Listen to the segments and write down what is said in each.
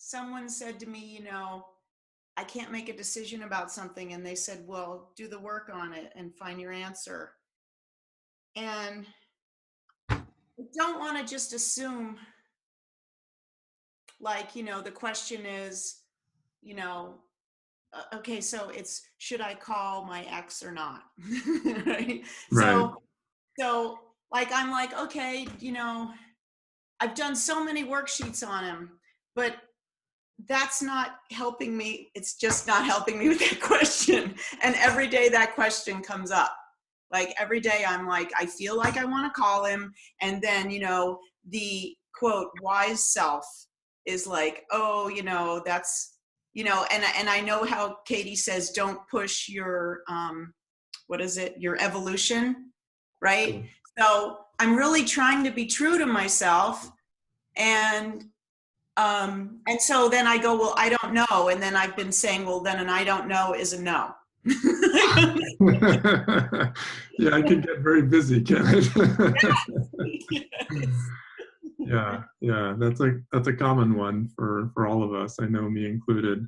someone said to me, I can't make a decision about something. And they said, well, do the work on it and find your answer. And I don't want to just assume, like, the question is, okay, so it's, should I call my ex or not? Right. Right. So like, I'm like, okay, I've done so many worksheets on him, but that's not helping me. It's just not helping me with that question. And every day that question comes up. Like every day I'm like, I feel like I want to call him. And then, the quote, wise self is like, oh, that's, and I know how Katie says, don't push your, what is it? Your evolution, right? So I'm really trying to be true to myself. And so then I go, well, I don't know. And then I've been saying, well, then an I don't know is a no. Yeah, I can get very busy, can it? Yes. Yeah, that's a common one for all of us. I know, me included.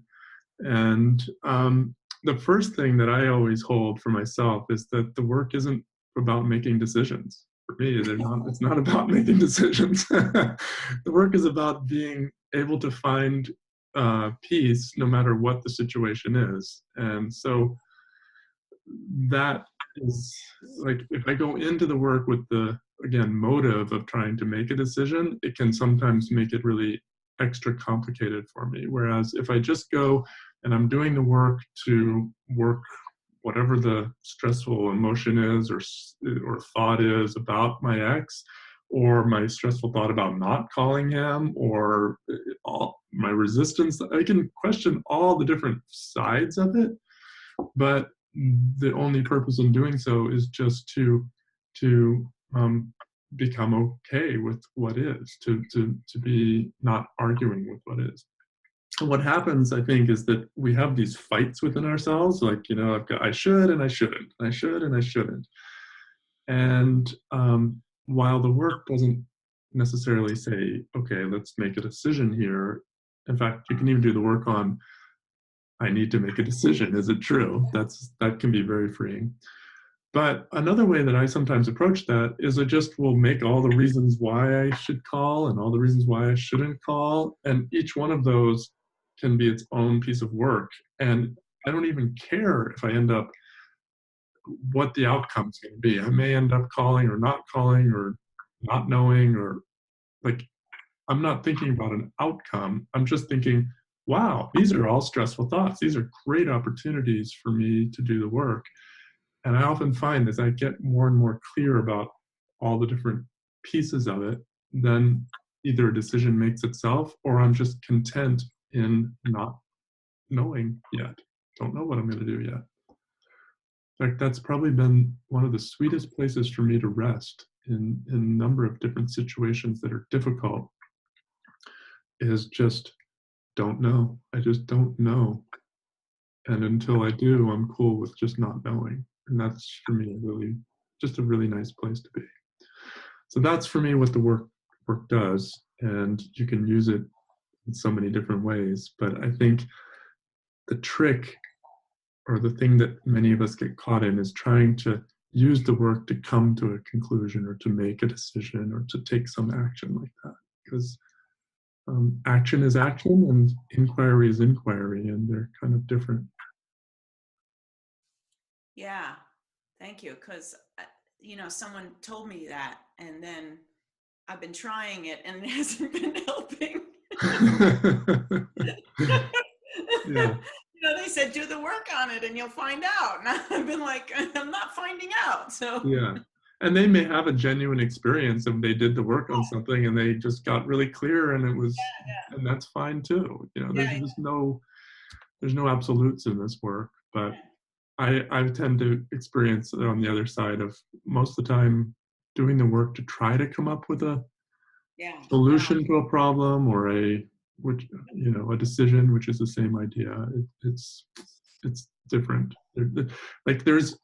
And the first thing that I always hold for myself is that the work isn't about making decisions. For me, it's not about making decisions. The work is about being able to find peace no matter what the situation is. And so that is like, if I go into the work with the, again, motive of trying to make a decision, it can sometimes make it really extra complicated for me. Whereas if I just go and I'm doing the work to work whatever the stressful emotion is or thought is about my ex, or my stressful thought about not calling him, or all my resistance, I can question all the different sides of it. But the only purpose in doing so is just to become okay with what is, to be not arguing with what is. And what happens, I think, is that we have these fights within ourselves, like, I should and I shouldn't, I should and I shouldn't. And while the work doesn't necessarily say, okay, let's make a decision here. In fact, you can even do the work on, I need to make a decision. Is it true? That can be very freeing. But another way that I sometimes approach that is I just will make all the reasons why I should call and all the reasons why I shouldn't call. And each one of those can be its own piece of work. And I don't even care if I end up, what the outcome's going to be. I may end up calling or not knowing, or like, I'm not thinking about an outcome. I'm just thinking, wow, these are all stressful thoughts. These are great opportunities for me to do the work. And I often find as I get more and more clear about all the different pieces of it, then either a decision makes itself, or I'm just content in not knowing yet. Don't know what I'm going to do yet. In fact, that's probably been one of the sweetest places for me to rest in a number of different situations that are difficult, is just don't know. I just don't know. And until I do, I'm cool with just not knowing. And that's for me just a really nice place to be. So that's for me what the work does. And you can use it in so many different ways. But I think the trick, or the thing that many of us get caught in, is trying to use the work to come to a conclusion, or to make a decision, or to take some action like that. Because action is action and inquiry is inquiry, and they're kind of different. Yeah, thank you. Because, someone told me that, and then I've been trying it and it hasn't been helping. Yeah. They said, do the work on it and you'll find out. And I've been like, I'm not finding out. So, Yeah. And they may have a genuine experience of they did the work on something and they just got really clear, and and that's fine too. There's yeah, just there's no absolutes in this work. But I tend to experience it on the other side of, most of the time, doing the work to try to come up with a yeah, solution to a problem, or a decision, which is the same idea. It's different. Like, there's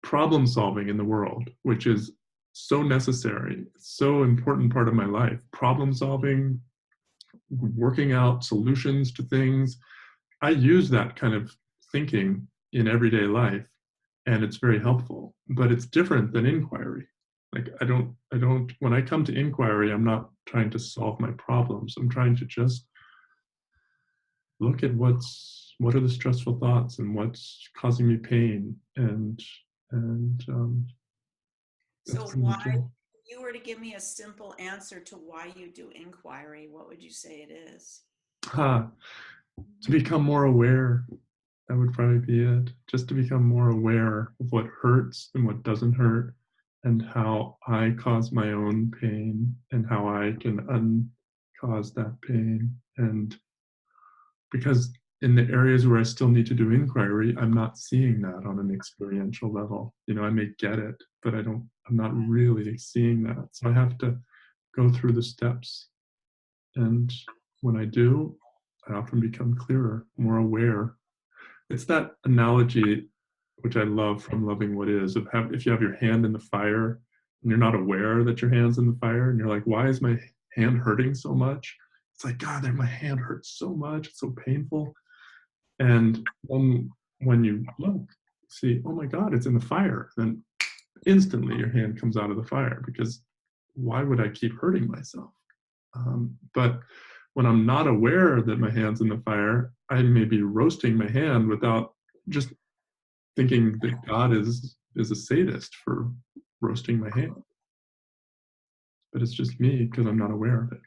problem solving in the world, which is so necessary. It's so important part of my life. Problem solving, working out solutions to things. I use that kind of thinking in everyday life, and it's very helpful, but it's different than inquiry. Like when I come to inquiry, I'm not trying to solve my problems. I'm trying to just look at what are the stressful thoughts and what's causing me pain, and So that's pretty why, much it. if you were to give me a simple answer to why you do inquiry, what would you say it is? Ah, to become more aware, that would probably be it. Just to become more aware of what hurts and what doesn't hurt, and how I cause my own pain, and how I can uncause that pain. And because in the areas where I still need to do inquiry, I'm not seeing that on an experiential level. I may get it, but I'm not really seeing that. So I have to go through the steps. And when I do, I often become clearer, more aware. It's that analogy, which I love from Loving What Is, of if you have your hand in the fire and you're not aware that your hand's in the fire, and you're like, why is my hand hurting so much? It's like, God, my hand hurts so much. It's so painful. And then when you look, see, oh my God, it's in the fire, then instantly your hand comes out of the fire, because why would I keep hurting myself? But when I'm not aware that my hand's in the fire, I may be roasting my hand without just thinking that God is a sadist for roasting my hand. But it's just me because I'm not aware of it.